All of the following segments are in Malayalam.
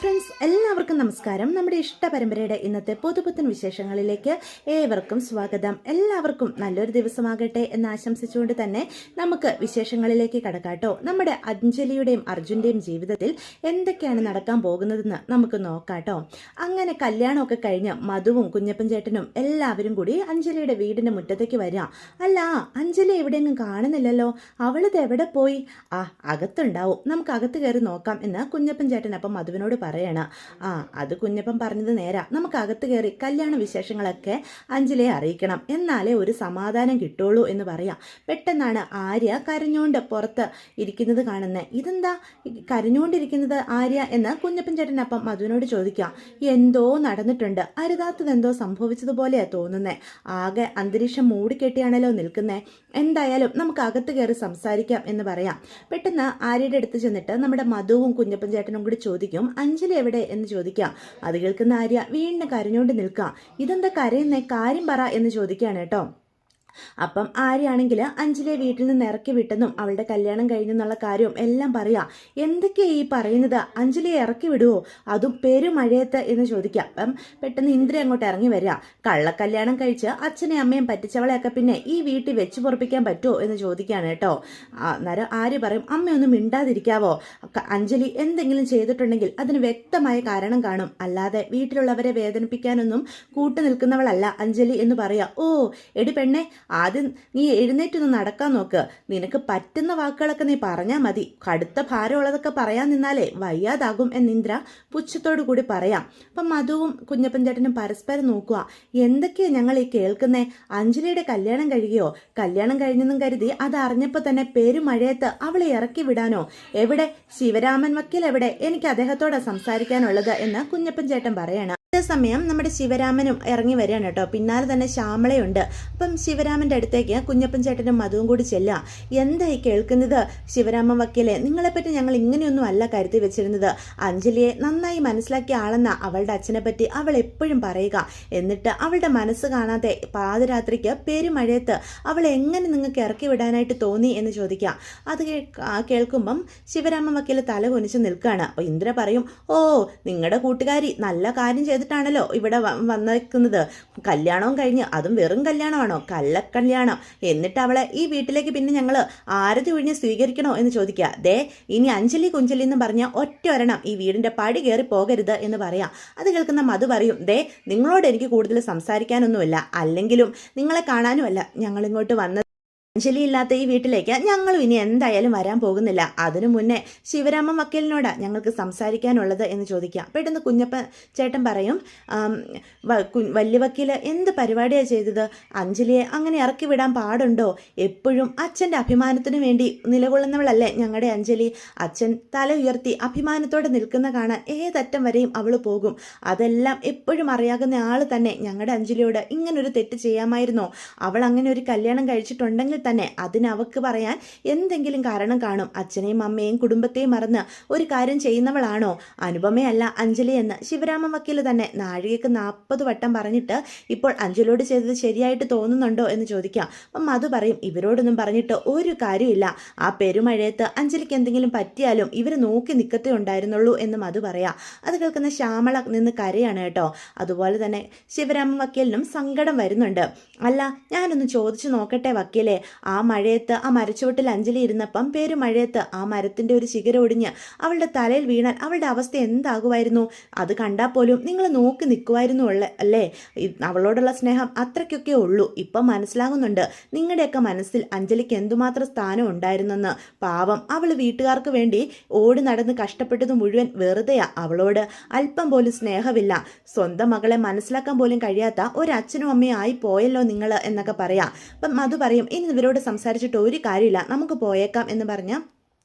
ഫ്രണ്ട്സ്, എല്ലാവർക്കും നമസ്കാരം. നമ്മുടെ ഇഷ്ട പരമ്പരയുടെ ഇന്നത്തെ പുതുപുത്തൻ വിശേഷങ്ങളിലേക്ക് ഏവർക്കും സ്വാഗതം. എല്ലാവർക്കും നല്ലൊരു ദിവസമാകട്ടെ എന്ന് ആശംസിച്ചുകൊണ്ട് തന്നെ നമുക്ക് വിശേഷങ്ങളിലേക്ക് കടക്കാട്ടോ. നമ്മുടെ അഞ്ജലിയുടെയും അർജുൻ്റെയും ജീവിതത്തിൽ എന്തൊക്കെയാണ് നടക്കാൻ പോകുന്നതെന്ന് നമുക്ക് നോക്കാട്ടോ. അങ്ങനെ കല്യാണമൊക്കെ കഴിഞ്ഞ് മധുവും കുഞ്ഞപ്പൻ ചേട്ടനും എല്ലാവരും കൂടി അഞ്ജലിയുടെ വീടിന്റെ മുറ്റത്തേക്ക് വരിക. അല്ല, അഞ്ജലി എവിടെയെങ്കിലും കാണുന്നില്ലല്ലോ, അവളിത് എവിടെ പോയി? അകത്തുണ്ടാവും, നമുക്ക് അകത്ത് കയറി നോക്കാം എന്ന് കുഞ്ഞപ്പൻ ചേട്ടൻ അപ്പം മധുവിനോട് പറയണ. അത് കുഞ്ഞപ്പൻ പറഞ്ഞത് നേരാ, നമുക്ക് അകത്ത് കയറി കല്യാണ വിശേഷങ്ങളൊക്കെ അഞ്ജലിയെ അറിയിക്കണം, എന്നാലേ ഒരു സമാധാനം കിട്ടുള്ളൂ എന്ന് പറയാം. പെട്ടെന്നാണ് ആര്യ കരഞ്ഞോണ്ട് പുറത്ത് ഇരിക്കുന്നത് കാണുന്നത്. ഇതെന്താ കരഞ്ഞോണ്ടിരിക്കുന്നത് ആര്യ എന്ന് കുഞ്ഞപ്പൻ ചേട്ടൻ അപ്പം മധുവിനോട് ചോദിക്കാം. എന്തോ നടന്നിട്ടുണ്ട്, അരുതാത്തതെന്തോ സംഭവിച്ചതുപോലെയാ തോന്നുന്നേ. ആകെ അന്തരീക്ഷം മൂടിക്കെട്ടിയാണല്ലോ നിൽക്കുന്നേ. എന്തായാലും നമുക്ക് അകത്ത് കയറി സംസാരിക്കാം എന്ന് പറയാം. പെട്ടെന്ന് ആര്യയുടെ അടുത്ത് ചെന്നിട്ട് നമ്മുടെ മധുവും കുഞ്ഞപ്പൻ ചേട്ടനും കൂടി ചോദിക്കും, അഞ്ജലി എവിടെ എന്ന് ചോദിക്കാം. അത് കേൾക്കുന്ന ആര്യ വീണ്ടും കരഞ്ഞോണ്ട് നിൽക്കാം. ഇതെന്താ കരയുന്നേ, കാര്യം പറ എന്ന് ചോദിക്കുകയാണ് കേട്ടോ. അപ്പം ആര്യാണെങ്കിൽ അഞ്ജലിയെ വീട്ടിൽ നിന്ന് ഇറക്കി വിട്ടെന്നും അവളുടെ കല്യാണം കഴിഞ്ഞെന്നുള്ള കാര്യവും എല്ലാം പറയാം. എന്തൊക്കെയാ ഈ പറയുന്നത്, അഞ്ജലിയെ ഇറക്കി വിടുവോ, അതും പെരുമഴയത്ത് എന്ന് ചോദിക്കാം. അപ്പം പെട്ടെന്ന് ഇന്ദ്ര അങ്ങോട്ട് ഇറങ്ങി വരിക. കള്ളക്കല്യാണം കഴിച്ച് അച്ഛനെയും അമ്മയും പറ്റിച്ചവളെയൊക്കെ പിന്നെ ഈ വീട്ടിൽ വെച്ച് പൊറപ്പിക്കാൻ പറ്റുമോ എന്ന് ചോദിക്കുകയാണ് കേട്ടോ. അന്നേരം ആര്യ പറയും, അമ്മയൊന്നും മിണ്ടാതിരിക്കാവോ, അഞ്ജലി എന്തെങ്കിലും ചെയ്തിട്ടുണ്ടെങ്കിൽ അതിന് വ്യക്തമായ കാരണം കാണും, അല്ലാതെ വീട്ടിലുള്ളവരെ വേദനിപ്പിക്കാനൊന്നും കൂട്ടു നിൽക്കുന്നവളല്ല അഞ്ജലി എന്ന് പറയാം. ഓ എടി പെണ്ണെ, ആദ്യം നീ എഴുന്നേറ്റൊന്ന് നടക്കാൻ നോക്ക്, നിനക്ക് പറ്റുന്ന വാക്കുകളൊക്കെ നീ പറഞ്ഞാൽ മതി, കടുത്ത ഭാരമുള്ളതൊക്കെ പറയാൻ നിന്നാലേ വയ്യാതാകും എന്നിന്ദ്ര പുച്ഛത്തോടു കൂടി പറയാം. അപ്പം മധുവും കുഞ്ഞപ്പൻ ചേട്ടനും പരസ്പരം നോക്കുക. എന്തൊക്കെയാ ഞങ്ങൾ ഈ കേൾക്കുന്നേ, അഞ്ജലിയുടെ കല്യാണം കഴിയുകയോ, കല്യാണം കഴിഞ്ഞെന്നും കരുതി അത് അറിഞ്ഞപ്പോൾ തന്നെ പെരുമഴയത്ത് അവളെ ഇറക്കി വിടാനോ? എവിടെ ശിവരാമൻ വക്കീൽ എവിടെ, എനിക്ക് അദ്ദേഹത്തോടെ സംസാരിക്കാനുള്ളത് എന്ന് കുഞ്ഞപ്പൻ ചേട്ടൻ പറയണം. സമയം നമ്മുടെ ശിവരാമനും ഇറങ്ങി വരികയാണ് കേട്ടോ. പിന്നാലെ തന്നെ ശ്യാമളയുണ്ട്. അപ്പം ശിവരാമന്റെ അടുത്തേക്ക് കുഞ്ഞപ്പൻ ചേട്ടനും മധുവും കൂടി ചെല്ലുക. എന്തായി കേൾക്കുന്നത് ശിവരാമൻ വക്കീലെ, നിങ്ങളെപ്പറ്റി ഞങ്ങൾ ഇങ്ങനെയൊന്നും അല്ല കരുതി വെച്ചിരുന്നത്. അഞ്ജലിയെ നന്നായി മനസ്സിലാക്കിയ ആളെന്ന അവളുടെ അച്ഛനെ പറ്റി അവൾ എപ്പോഴും പറയുക. എന്നിട്ട് അവളുടെ മനസ്സ് കാണാതെ പാതിരാത്രിക്ക് പെരുമഴയത്ത് അവളെ എങ്ങനെ നിങ്ങൾക്ക് ഇറക്കി വിടാനായിട്ട് തോന്നി എന്ന് ചോദിക്കാം. അത് കേൾക്കുമ്പം ശിവരാമൻ വക്കീൽ തല കുനിച്ച് നിൽക്കുകയാണ്. അപ്പോൾ ഇന്ദ്ര പറയും, ഓ നിങ്ങളുടെ കൂട്ടുകാരി നല്ല കാര്യം ാണല്ലോ ഇവിടെ വന്നിരിക്കുന്നത്. കല്യാണവും കഴിഞ്ഞ്, അതും വെറും കല്യാണമാണോ, കള്ളക്കല്യാണം, എന്നിട്ട് അവളെ ഈ വീട്ടിലേക്ക് പിന്നെ ഞങ്ങൾ ആരതി ഒഴിഞ്ഞ് സ്വീകരിക്കണോ എന്ന് ചോദിക്കുക. ദേ ഇനി അഞ്ജലി കുഞ്ചലി എന്ന് പറഞ്ഞ ഒറ്റ ഒരെണ്ണം ഈ വീടിന്റെ പടി കയറി പോകരുത് എന്ന് പറയാം. അത് കേൾക്കുന്ന മധു പറയും, ദേ നിങ്ങളോട് എനിക്ക് കൂടുതൽ സംസാരിക്കാനൊന്നുമില്ല, അല്ലെങ്കിലും നിങ്ങളെ കാണാനുമല്ല ഞങ്ങളിങ്ങോട്ട് വന്നത്. അഞ്ജലി ഇല്ലാത്ത ഈ വീട്ടിലേക്ക് ഞങ്ങളും ഇനി എന്തായാലും വരാൻ പോകുന്നില്ല. അതിനു മുന്നേ ശിവരാമൻ വക്കീലിനോടാ ഞങ്ങൾക്ക് സംസാരിക്കാനുള്ളത് എന്ന് ചോദിക്കാം. പെട്ടെന്ന് കുഞ്ഞപ്പൻ ചേട്ടൻ പറയും, വലിയ വക്കീല് എന്ത് പരിപാടിയാണ് ചെയ്തത്, അഞ്ജലിയെ അങ്ങനെ ഇറക്കി വിടാൻ പാടുണ്ടോ? എപ്പോഴും അച്ഛൻ്റെ അഭിമാനത്തിനു വേണ്ടി നിലകൊള്ളുന്നവളല്ലേ ഞങ്ങളുടെ അഞ്ജലി. അച്ഛൻ തല ഉയർത്തി അഭിമാനത്തോടെ നിൽക്കുന്ന കാണാൻ ഏതറ്റം വരെയും അവൾ പോകും. അതെല്ലാം എപ്പോഴും അറിയാവുന്ന ആൾ തന്നെ ഞങ്ങളുടെ അഞ്ജലിയോട് ഇങ്ങനൊരു തെറ്റ് ചെയ്യാമായിരുന്നോ? അവൾ അങ്ങനെ ഒരു കല്യാണം കഴിച്ചിട്ടുണ്ടെങ്കിൽ തന്നെ അതിന് അവൾക്ക് പറയാൻ എന്തെങ്കിലും കാരണം കാണും. അച്ഛനെയും അമ്മയെയും കുടുംബത്തെയും മറന്ന് ഒരു കാര്യം ചെയ്യുന്നവളാണോ അനുപമയല്ല അഞ്ജലി എന്ന് ശിവരാമൻ വക്കീൽ തന്നെ നാഴികക്ക് 40 വട്ടം പറഞ്ഞിട്ട് ഇപ്പോൾ അഞ്ജലിയോട് ചെയ്തത് ശരിയായിട്ട് തോന്നുന്നുണ്ടോ എന്ന് ചോദിക്കാം. അപ്പം മധു പറയും, ഇവരോടൊന്നും പറഞ്ഞിട്ട് ഒരു കാര്യമില്ല, ആ പെരുമഴയത്ത് അഞ്ജലിക്ക് എന്തെങ്കിലും പറ്റിയാലും ഇവർ നോക്കി നിൽക്കത്തേ ഉണ്ടായിരുന്നുള്ളൂ എന്ന് മധു പറയാം. അത് കേൾക്കുന്ന ശ്യാമള നിന്ന് കരയാണ് കേട്ടോ. അതുപോലെ തന്നെ ശിവരാമൻ വക്കീലിനും സങ്കടം വരുന്നുണ്ട്. അല്ല, ഞാനൊന്ന് ചോദിച്ചു നോക്കട്ടെ വക്കീലെ, ആ മഴയത്ത് ആ മരച്ചുവട്ടിൽ അഞ്ജലി ഇരുന്നപ്പം പെരുമഴയത്ത് ആ മരത്തിൻ്റെ ഒരു ശിഖരം ഒടിഞ്ഞ് അവളുടെ തലയിൽ വീണാൽ അവളുടെ അവസ്ഥ എന്താകുമായിരുന്നു? അത് കണ്ടാൽ പോലും നിങ്ങൾ നോക്കി നിൽക്കുമായിരുന്നു അല്ലേ? അവളോടുള്ള സ്നേഹം അത്രയ്ക്കൊക്കെ ഉള്ളൂ. ഇപ്പം മനസ്സിലാകുന്നുണ്ട് നിങ്ങളുടെയൊക്കെ മനസ്സിൽ അഞ്ജലിക്ക് എന്തുമാത്രം സ്ഥാനം ഉണ്ടായിരുന്നെന്ന്. പാവം, അവൾ വീട്ടുകാർക്ക് വേണ്ടി ഓടി നടന്ന് കഷ്ടപ്പെട്ടത് മുഴുവൻ വെറുതെയാ. അവളോട് അല്പം പോലും സ്നേഹമില്ല. സ്വന്തം മകളെ മനസ്സിലാക്കാൻ പോലും കഴിയാത്ത ഒരച്ഛനും അമ്മയും ആയി പോയല്ലോ നിങ്ങൾ എന്നൊക്കെ പറയാം. അപ്പം മധു പറയും, ഇനി ഇവരോട് സംസാരിച്ചിട്ട് ഒരു കാര്യമില്ല, നമുക്ക് പോയേക്കാം എന്ന് പറഞ്ഞ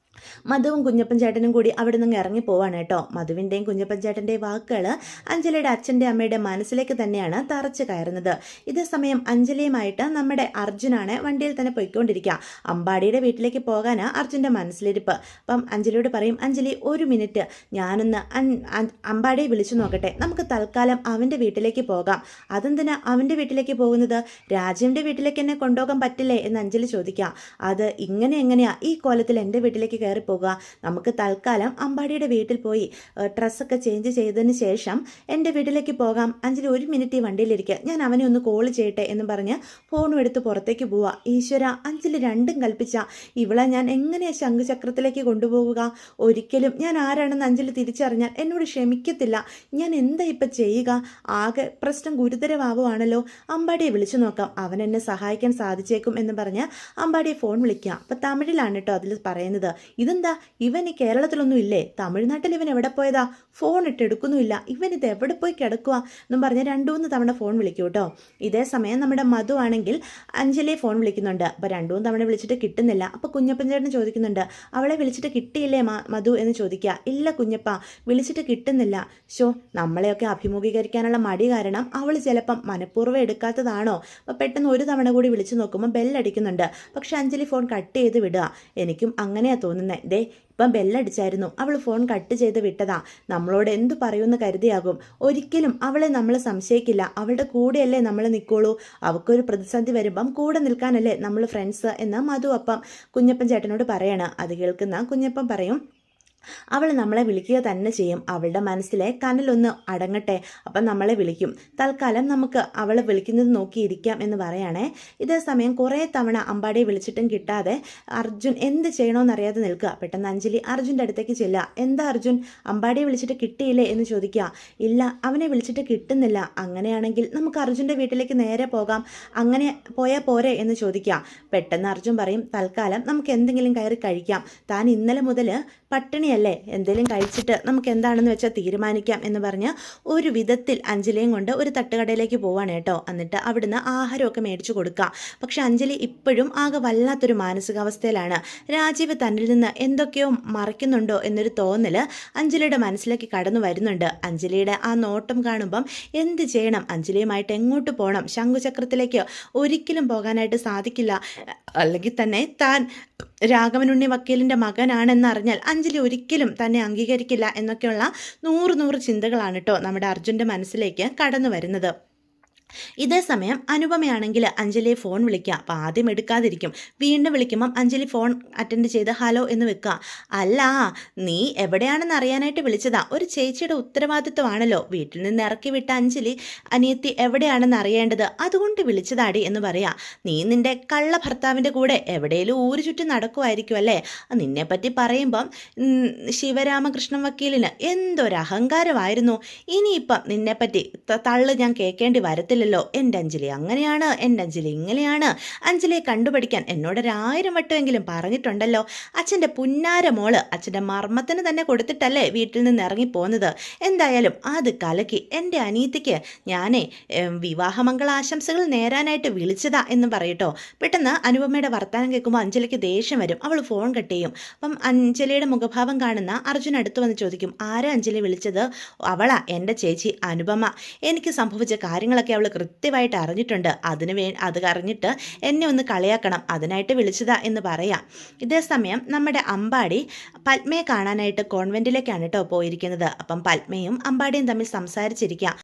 മധുവും കുഞ്ഞപ്പൻ ചേട്ടനും കൂടി അവിടെ നിന്ന് ഇറങ്ങി പോവാണ് കേട്ടോ. മധുവിൻ്റെയും കുഞ്ഞപ്പൻ ചേട്ടൻ്റെയും വാക്കുകൾ അഞ്ജലിയുടെ അച്ഛൻ്റെ അമ്മയുടെ മനസ്സിലേക്ക് തന്നെയാണ് തറച്ച് കയറുന്നത്. ഇതേ സമയം അഞ്ജലിയുമായിട്ട് നമ്മുടെ അർജുനാണ് വണ്ടിയിൽ തന്നെ പോയിക്കൊണ്ടിരിക്കുക. അമ്പാടിയുടെ വീട്ടിലേക്ക് പോകാനാണ് അർജുൻ്റെ മനസ്സിലിരിപ്പ്. അപ്പം അഞ്ജലിയോട് പറയും, അഞ്ജലി ഒരു മിനിറ്റ്, ഞാനൊന്ന് അമ്പാടിയെ വിളിച്ചു നോക്കട്ടെ, നമുക്ക് തൽക്കാലം അവൻ്റെ വീട്ടിലേക്ക് പോകാം. അതെന്തിനാ അവൻ്റെ വീട്ടിലേക്ക് പോകുന്നത്, രാജീവിൻ്റെ വീട്ടിലേക്ക് എന്നെ കൊണ്ടുപോകാൻ പറ്റില്ലേ എന്ന് അഞ്ജലി ചോദിക്കാം. അത് എങ്ങനെയാ ഈ കോലത്തിൽ എൻ്റെ വീട്ടിലേക്ക് കയറി പോകുക. നമുക്ക് തൽക്കാലം അമ്പാടിയുടെ വീട്ടിൽ പോയി ഡ്രസ്സൊക്കെ ചേഞ്ച് ചെയ്തതിന് ശേഷം എൻ്റെ വീട്ടിലേക്ക് പോകാം. അഞ്ജലി 1 മിനിറ്റ് ഈ വണ്ടിയിലിരിക്കുക, ഞാൻ അവനെ ഒന്ന് കോൾ ചെയ്യട്ടെ എന്ന് പറഞ്ഞ് ഫോണും എടുത്ത് പുറത്തേക്ക് പോവുക. ഈശ്വര, അഞ്ജലി രണ്ടും കൽപ്പിച്ച ഇവളെ ഞാൻ എങ്ങനെയാ ശംഖുചക്രത്തിലേക്ക് കൊണ്ടുപോകുക? ഒരിക്കലും ഞാൻ ആരാണെന്ന് അഞ്ജലി തിരിച്ചറിഞ്ഞാൽ എന്നോട് ക്ഷമിക്കത്തില്ല. ഞാൻ എന്താ ഇപ്പം ചെയ്യുക? ആകെ പ്രശ്നം ഗുരുതരമാവുകയാണല്ലോ. അമ്പാടിയെ വിളിച്ചു നോക്കാം, അവൻ എന്നെ സഹായിക്കാൻ സാധിച്ചേക്കും എന്ന് പറഞ്ഞ് അമ്പാടിയെ ഫോൺ വിളിക്കുക. അപ്പം തമിഴിലാണ് കേട്ടോ അതിൽ പറയുന്നത്. ഇതെന്താ, ഇവൻ ഈ കേരളത്തിലൊന്നും ഇല്ലേ? തമിഴ്നാട്ടിൽ ഇവൻ എവിടെ പോയതാ? ഫോൺ ഇട്ടെടുക്കുന്നുമില്ല. ഇവൻ ഇത് എവിടെ പോയി കിടക്കുക എന്നും പറഞ്ഞ് 2-3 തവണ ഫോൺ വിളിക്കും കേട്ടോ. ഇതേ സമയം നമ്മുടെ മധു ആണെങ്കിൽ അഞ്ജലിയെ ഫോൺ വിളിക്കുന്നുണ്ട്. അപ്പോൾ 2-3 തവണ വിളിച്ചിട്ട് കിട്ടുന്നില്ല. അപ്പോൾ കുഞ്ഞപ്പൻ ചേട്ടൻ ചോദിക്കുന്നുണ്ട്, അവളെ വിളിച്ചിട്ട് കിട്ടിയില്ലേ മധു എന്ന് ചോദിക്കുക. ഇല്ല കുഞ്ഞപ്പ, വിളിച്ചിട്ട് കിട്ടുന്നില്ല. നമ്മളെയൊക്കെ അഭിമുഖീകരിക്കാനുള്ള മടി കാരണം അവൾ ചിലപ്പം മനഃപൂർവ്വം എടുക്കാത്തതാണോ? അപ്പോൾ പെട്ടെന്ന് 1 തവണ കൂടി വിളിച്ചു നോക്കുമ്പോൾ ബെല്ലടിക്കുന്നുണ്ട്. പക്ഷെ അഞ്ജലി ഫോൺ കട്ട് ചെയ്ത് വിടുക. എനിക്കും അങ്ങനെയാണ് തോന്നുന്നത്. ദേ ഇപ്പം ബെല്ലടിച്ചായിരുന്നു, അവൾ ഫോൺ കട്ട് ചെയ്ത് വിട്ടതാ. നമ്മളോട് എന്തു പറയുമെന്ന് കരുതിയാകും. ഒരിക്കലും അവളെ നമ്മൾ സംശയിക്കില്ല. അവളുടെ കൂടെയല്ലേ നമ്മൾ നിൽക്കുള്ളൂ. അവൾക്കൊരു പ്രതിസന്ധി വരുമ്പം കൂടെ നിൽക്കാനല്ലേ നമ്മൾ ഫ്രണ്ട്സ് എന്ന് മധു അപ്പം കുഞ്ഞപ്പൻ ചേട്ടനോട് പറയണം. അത് കേൾക്കുന്ന കുഞ്ഞപ്പൻ പറയും, അവൾ നമ്മളെ വിളിക്കുക തന്നെ ചെയ്യും. അവളുടെ മനസ്സിലെ കനലൊന്ന് അടങ്ങട്ടെ, അപ്പം നമ്മളെ വിളിക്കും. തൽക്കാലം നമുക്ക് അവളെ വിളിക്കുന്നത് നോക്കിയിരിക്കാം എന്ന് പറയുകയാണേ. ഇതേ സമയം കുറേ തവണ അമ്പാടിയെ വിളിച്ചിട്ടും കിട്ടാതെ അർജുൻ എന്ത് ചെയ്യണമെന്നറിയാതെ നിൽക്കുക. പെട്ടെന്ന് അഞ്ജലി അർജുൻ്റെ അടുത്തേക്ക് ചെല്ലുക. എന്താ അർജുൻ, അമ്പാടിയെ വിളിച്ചിട്ട് കിട്ടിയില്ലേ എന്ന് ചോദിക്കുക. ഇല്ല, അവനെ വിളിച്ചിട്ട് കിട്ടുന്നില്ല. അങ്ങനെയാണെങ്കിൽ നമുക്ക് അർജുൻ്റെ വീട്ടിലേക്ക് നേരെ പോകാം, അങ്ങനെ പോയാൽ പോരെ എന്ന് ചോദിക്കുക. പെട്ടെന്ന് അർജുൻ പറയും, തൽക്കാലം നമുക്ക് എന്തെങ്കിലും കയറി കഴിക്കാം. താൻ ഇന്നലെ മുതൽ പട്ടിണിയല്ലേ, എന്തെങ്കിലും കഴിച്ചിട്ട് നമുക്ക് എന്താണെന്ന് വെച്ചാൽ തീരുമാനിക്കാം എന്ന് പറഞ്ഞ് ഒരു വിധത്തിൽ അഞ്ജലിയും കൊണ്ട് ഒരു തട്ടുകടയിലേക്ക് പോവാണ് കേട്ടോ. എന്നിട്ട് അവിടുന്ന് ആഹാരമൊക്കെ മേടിച്ചു കൊടുക്കുക. പക്ഷെ അഞ്ജലി ഇപ്പോഴും ആകെ വല്ലാത്തൊരു മാനസികാവസ്ഥയിലാണ്. രാജീവ് തന്നിൽ നിന്ന് എന്തൊക്കെയോ മറയ്ക്കുന്നുണ്ടോ എന്നൊരു തോന്നൽ അഞ്ജലിയുടെ മനസ്സിലേക്ക് കടന്നു വരുന്നുണ്ട്. അഞ്ജലിയുടെ ആ നോട്ടം കാണുമ്പം എന്ത് ചെയ്യണം, അഞ്ജലിയുമായിട്ട് എങ്ങോട്ട് പോകണം? ശംഖുചക്രത്തിലേക്ക് ഒരിക്കലും പോകാനായിട്ട് സാധിക്കില്ല. അല്ലെങ്കിൽ തന്നെ താൻ രാഘവനുണ്ണി വക്കീലിൻ്റെ മകനാണെന്നറിഞ്ഞാൽ അഞ്ജലി ഒരിക്കലും തന്നെ അംഗീകരിക്കില്ല എന്നൊക്കെയുള്ള 100 ചിന്തകളാണ് കേട്ടോ നമ്മുടെ അർജുൻ്റെ മനസ്സിലേക്ക് കടന്നു വരുന്നത്. ഇതേ സമയം അനുപമയാണെങ്കിൽ അഞ്ജലിയെ ഫോൺ വിളിക്കുക. അപ്പോൾ ആദ്യം എടുക്കാതിരിക്കും. വീണ്ടും വിളിക്കുമ്പം അഞ്ജലി ഫോൺ അറ്റൻഡ് ചെയ്ത് ഹലോ എന്ന് വെക്കുക. അല്ല, നീ എവിടെയാണെന്ന് അറിയാനായിട്ട് വിളിച്ചതാ. ഒരു ചേച്ചിയുടെ ഉത്തരവാദിത്വമാണല്ലോ വീട്ടിൽ നിന്ന് ഇറക്കി വിട്ട അഞ്ജലി അനിയത്തി എവിടെയാണെന്ന് അറിയേണ്ടത്, അതുകൊണ്ട് വിളിച്ചതാടി എന്ന് പറയാം. നീ നിൻ്റെ കള്ള ഭർത്താവിൻ്റെ കൂടെ എവിടെയെങ്കിലും ഊരു ചുറ്റും നടക്കുമായിരിക്കും അല്ലേ? നിന്നെപ്പറ്റി പറയുമ്പം ശിവരാമകൃഷ്ണൻ വക്കീലിന് എന്തൊരഹങ്കാരമായിരുന്നു. ഇനിയിപ്പം നിന്നെപ്പറ്റി തള്ളു ഞാൻ കേൾക്കേണ്ടി വരത്തില്ല ല്ലോ. എൻ്റെ അഞ്ജലി അങ്ങനെയാണ്, എൻ്റെ അഞ്ജലി ഇങ്ങനെയാണ്. അഞ്ജലിയെ കണ്ടുപിടിക്കാൻ എന്നോട് 1000 വട്ടമെങ്കിലും പറഞ്ഞിട്ടുണ്ടല്ലോ. അച്ഛൻ്റെ പുന്നാര മോള് അച്ഛൻ്റെ മർമ്മത്തിന് തന്നെ കൊടുത്തിട്ടല്ലേ വീട്ടിൽ നിന്ന് ഇറങ്ങിപ്പോകുന്നത്. എന്തായാലും അത് കലക്കി. എൻ്റെ അനിയത്തിക്ക് ഞാനേ വിവാഹമംഗളാശംസകൾ നേരാനായിട്ട് വിളിച്ചതാ എന്ന് പറയട്ടോ. പെട്ടെന്ന് അനുപമയുടെ വർത്താനം കേൾക്കുമ്പോൾ അഞ്ജലിക്ക് ദേഷ്യം വരും. അവൾ ഫോൺ കട്ട് ചെയ്യും. അപ്പം അഞ്ജലിയുടെ മുഖഭാവം കാണുന്ന അർജുൻ അടുത്ത് വന്ന് ചോദിക്കും, ആരാ അഞ്ജലി വിളിച്ചത്? അവളാ, എൻ്റെ ചേച്ചി അനുപമ. എനിക്ക് സംഭവിച്ച കാര്യങ്ങളൊക്കെ അവൾ കൃത്യമായിട്ട് അറിഞ്ഞിട്ടുണ്ട്. അത് അറിഞ്ഞിട്ട് എന്നെ ഒന്ന് കളിയാക്കണം, അതിനായിട്ട് വിളിച്ചതാ എന്ന് പറയാം. ഇതേ സമയം നമ്മുടെ അമ്പാടി പത്മയെ കാണാനായിട്ട് കോൺവെന്റിലേക്കാണ് കേട്ടോ പോയിരിക്കുന്നത്. അപ്പം പത്മയും അമ്പാടിയും തമ്മിൽ സംസാരിച്ചിരിക്കുക.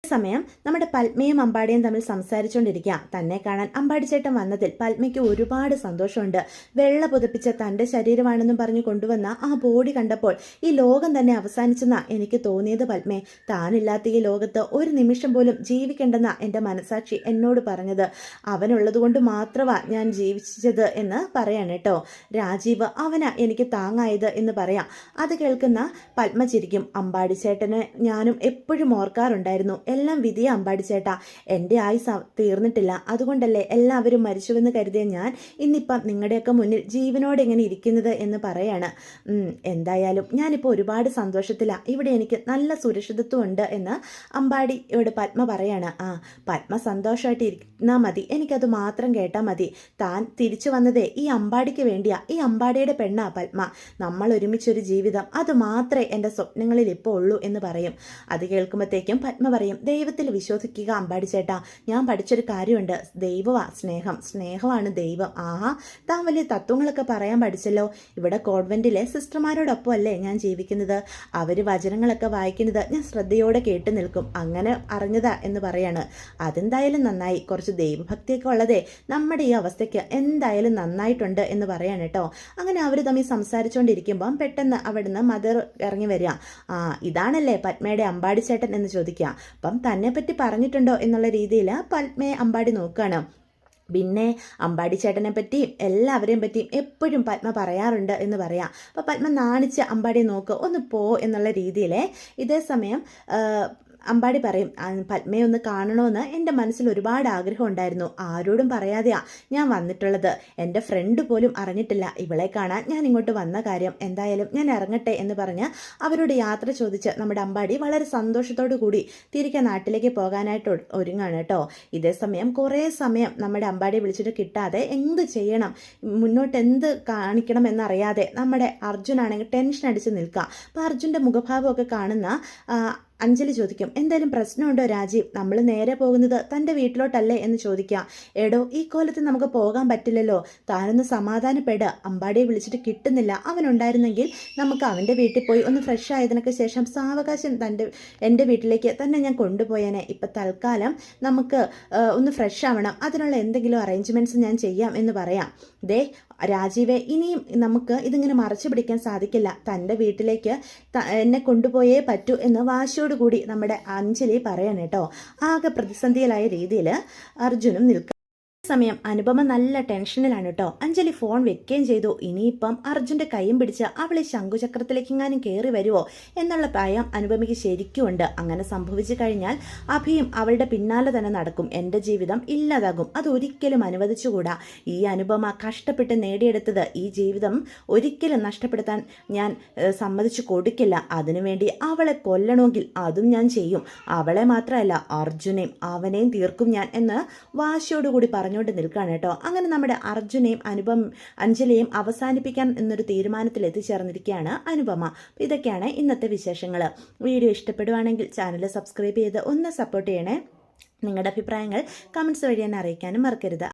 സമയം നമ്മുടെ പത്മയും അമ്പാടിയും തമ്മിൽ സംസാരിച്ചുകൊണ്ടിരിക്കുക. തന്നെ കാണാൻ അമ്പാടി ചേട്ടൻ വന്നതിൽ പത്മയ്ക്ക് ഒരുപാട് സന്തോഷമുണ്ട്. വെള്ള പുതപ്പിച്ച തൻ്റെ ശരീരമാണെന്നും പറഞ്ഞു കൊണ്ടുവന്ന ആ ബോഡി കണ്ടപ്പോൾ ഈ ലോകം തന്നെ അവസാനിച്ചെന്നാ എനിക്ക് തോന്നിയത്. പത്മേ, താനില്ലാത്ത ഈ ലോകത്ത് ഒരു നിമിഷം പോലും ജീവിക്കേണ്ടെന്ന എൻ്റെ മനസാക്ഷി എന്നോട് പറഞ്ഞത്. അവനുള്ളത് കൊണ്ട് മാത്രമാണ് ഞാൻ ജീവിച്ചത് എന്ന് പറയാണ് കേട്ടോ. രാജീവ് അവനാ എനിക്ക് താങ്ങായത് എന്ന് പറയാം. അത് കേൾക്കുന്ന പത്മ ചിരിക്കും. അമ്പാടി ചേട്ടന് ഞാനും എപ്പോഴും ഓർക്കാറുണ്ടായിരുന്നു. എല്ലാം വിധിയ അമ്പാടി ചേട്ടാ, എൻ്റെ ആയുസ് തീർന്നിട്ടില്ല. അതുകൊണ്ടല്ലേ എല്ലാവരും മരിച്ചുവെന്ന് കരുതിയ ഞാൻ ഇന്നിപ്പം നിങ്ങളുടെയൊക്കെ മുന്നിൽ ജീവനോടെ എങ്ങനെ ഇരിക്കുന്നത് എന്ന് പറയാണ്. എന്തായാലും ഞാനിപ്പോൾ ഒരുപാട് സന്തോഷത്തിലാണ്. ഇവിടെ എനിക്ക് നല്ല സുരക്ഷിതത്വം ഉണ്ട് എന്ന് അമ്പാടിയോട് പത്മ പറയാണ്. പത്മ സന്തോഷമായിട്ട് ഇരുന്നാൽ മതി, എനിക്കത് മാത്രം കേട്ടാൽ മതി. താൻ തിരിച്ചു വന്നതേ ഈ അമ്പാടിക്ക് വേണ്ടിയാ. ഈ അമ്പാടിയുടെ പെണ്ണാ പത്മ. നമ്മൾ ഒരുമിച്ചൊരു ജീവിതം, അത് മാത്രമേ എൻ്റെ സ്വപ്നങ്ങളിൽ ഇപ്പോൾ ഉള്ളൂ എന്ന് പറയും. അത് കേൾക്കുമ്പോഴത്തേക്കും പത്മ പറയും, ദൈവത്തിൽ വിശ്വസിക്കുക അമ്പാടി ചേട്ടാ. ഞാൻ പഠിച്ചൊരു കാര്യമുണ്ട്, ദൈവമാ സ്നേഹം, സ്നേഹമാണ് ദൈവം. ആഹാ, താൻ വലിയ തത്വങ്ങളൊക്കെ പറയാൻ പഠിച്ചല്ലോ. ഇവിടെ കോൺവെന്റിലെ സിസ്റ്റർമാരോടൊപ്പം അല്ലേ ഞാൻ ജീവിക്കുന്നത്. അവർ വചനങ്ങളൊക്കെ വായിക്കുന്നത് ഞാൻ ശ്രദ്ധയോടെ കേട്ടു നിൽക്കും. അങ്ങനെ അറിഞ്ഞതാ എന്ന് പറയാണ്. അതെന്തായാലും നന്നായി. കുറച്ച് ദൈവഭക്തിയൊക്കെ ഉള്ളതേ നമ്മുടെ ഈ അവസ്ഥയ്ക്ക് എന്തായാലും നന്നായിട്ടുണ്ട് എന്ന് പറയാണ് കേട്ടോ. അങ്ങനെ അവർ തമ്മിൽ സംസാരിച്ചുകൊണ്ടിരിക്കുമ്പം പെട്ടെന്ന് അവിടുന്ന് മദർ ഇറങ്ങി വരിക. ഇതാണല്ലേ പത്മയുടെ അമ്പാടി ചേട്ടൻ എന്ന് ചോദിക്കുക. അപ്പം തന്നെ പറ്റി പറഞ്ഞിട്ടുണ്ടോ എന്നുള്ള രീതിയിൽ പത്മയെ അമ്പാടി നോക്കുകയാണ്. പിന്നെ അമ്പാടി ചേട്ടനെ പറ്റിയും എല്ലാവരെയും പറ്റിയും എപ്പോഴും പത്മ പറയാറുണ്ട് എന്ന് പറയാം. അപ്പോൾ പത്മ നാണിച്ച് അമ്പാടിയെ നോക്കുക, ഒന്ന് പോ എന്നുള്ള രീതിയിൽ. ഇതേ സമയം അമ്പാടി പറയും, പത്മയെ ഒന്ന് കാണണമെന്ന് എൻ്റെ മനസ്സിൽ ഒരുപാട് ആഗ്രഹം ഉണ്ടായിരുന്നു. ആരോടും പറയാതെയാ ഞാൻ വന്നിട്ടുള്ളത്. എൻ്റെ ഫ്രണ്ട് പോലും അറിഞ്ഞിട്ടില്ല ഇവളെ കാണാൻ ഞാൻ ഇങ്ങോട്ട് വന്ന കാര്യം. എന്തായാലും ഞാൻ ഇറങ്ങട്ടെ എന്ന് പറഞ്ഞ് അവരോട് യാത്ര ചോദിച്ച് നമ്മുടെ അമ്പാടി വളരെ സന്തോഷത്തോടു കൂടി തിരികെ നാട്ടിലേക്ക് പോകാനായിട്ട് ഒരുങ്ങാണ് കേട്ടോ. ഇതേ സമയം കുറേ സമയം നമ്മുടെ അമ്പാടിയെ വിളിച്ചിട്ട് കിട്ടാതെ എന്ത് ചെയ്യണം, മുന്നോട്ട് എന്ത് കാണിക്കണം എന്നറിയാതെ നമ്മുടെ അർജുനാണെങ്കിൽ ടെൻഷൻ അടിച്ച് നിൽക്കുക. അപ്പോൾ അർജുൻ്റെ മുഖഭാവമൊക്കെ കാണുന്ന അഞ്ജലി ചോദിക്കും, എന്തായാലും പ്രശ്നമുണ്ടോ രാജീവ്? നമ്മൾ നേരെ പോകുന്നത് തൻ്റെ വീട്ടിലോട്ടല്ലേ എന്ന് ചോദിക്കാം. എടോ, ഈ കോലത്തിൽ നമുക്ക് പോകാൻ പറ്റില്ലല്ലോ, താനൊന്ന് സമാധാനപ്പെട്. അമ്പാടിയെ വിളിച്ചിട്ട് കിട്ടുന്നില്ല. അവനുണ്ടായിരുന്നെങ്കിൽ നമുക്ക് അവൻ്റെ വീട്ടിൽ പോയി ഒന്ന് ഫ്രഷ് ആയതിനൊക്കെ ശേഷം സാവകാശം എൻ്റെ വീട്ടിലേക്ക് തന്നെ ഞാൻ കൊണ്ടുപോയേനെ. ഇപ്പം തൽക്കാലം നമുക്ക് ഒന്ന് ഫ്രഷ് ആവണം, അതിനുള്ള എന്തെങ്കിലും അറേഞ്ച്മെൻറ്റ്സ് ഞാൻ ചെയ്യാം എന്ന് പറയാം. ദേ രാജീവെ, ഇനിയും നമുക്ക് ഇതിങ്ങനെ മറച്ചു പിടിക്കാൻ സാധിക്കില്ല. തൻ്റെ വീട്ടിലേക്ക് എന്നെ കൊണ്ടുപോയേ പറ്റൂ എന്ന് വാശിയോടുകൂടി നമ്മുടെ അഞ്ജലി പറയണം കേട്ടോ. ആകെ പ്രതിസന്ധിയിലായ രീതിയിൽ അർജുനും നിൽക്കുക. സമയം അനുപമ നല്ല ടെൻഷനിലാണ് കേട്ടോ. അഞ്ജലി ഫോൺ വെക്കുകയും ചെയ്തു. ഇനിയിപ്പം അർജുൻ്റെ കൈയും പിടിച്ച് അവളെ ശംഖുചക്രത്തിലേക്ക് എങ്ങാനും കയറി വരുമോ എന്നുള്ള ഭയം അനുപമയ്ക്ക് ശരിക്കും ഉണ്ട്. അങ്ങനെ സംഭവിച്ചു കഴിഞ്ഞാൽ അഭിയും അവളുടെ പിന്നാലെ തന്നെ നടക്കും. എൻ്റെ ജീവിതം ഇല്ലാതാകും. അതൊരിക്കലും അനുവദിച്ചുകൂടാ. ഈ അനുപമ കഷ്ടപ്പെട്ട് നേടിയെടുത്തത് ഈ ജീവിതം ഒരിക്കലും നഷ്ടപ്പെടുത്താൻ ഞാൻ സമ്മതിച്ചു കൊടുക്കില്ല. അതിനുവേണ്ടി അവളെ കൊല്ലണമെങ്കിൽ അതും ഞാൻ ചെയ്യും. അവളെ മാത്രമല്ല അർജുനെയും അവനെയും തീർക്കും ഞാൻ എന്ന് വാശിയോടുകൂടി പറഞ്ഞുകൊണ്ട് നിൽക്കുകയാണ് കേട്ടോ. അങ്ങനെ നമ്മുടെ അർജുനെയും അഞ്ജലിയും അവസാനിപ്പിക്കാൻ എന്നൊരു തീരുമാനത്തിൽ എത്തിച്ചേർന്നിരിക്കുകയാണ് അനുപമ. ഇതൊക്കെയാണ് ഇന്നത്തെ വിശേഷങ്ങൾ. വീഡിയോ ഇഷ്ടപ്പെടുവാണെങ്കിൽ ചാനൽ സബ്സ്ക്രൈബ് ചെയ്ത് ഒന്ന് സപ്പോർട്ട് ചെയ്യണേ. നിങ്ങളുടെ അഭിപ്രായങ്ങൾ കമൻസ് വഴി എന്നെ അറിയിക്കാനും മറക്കരുത്.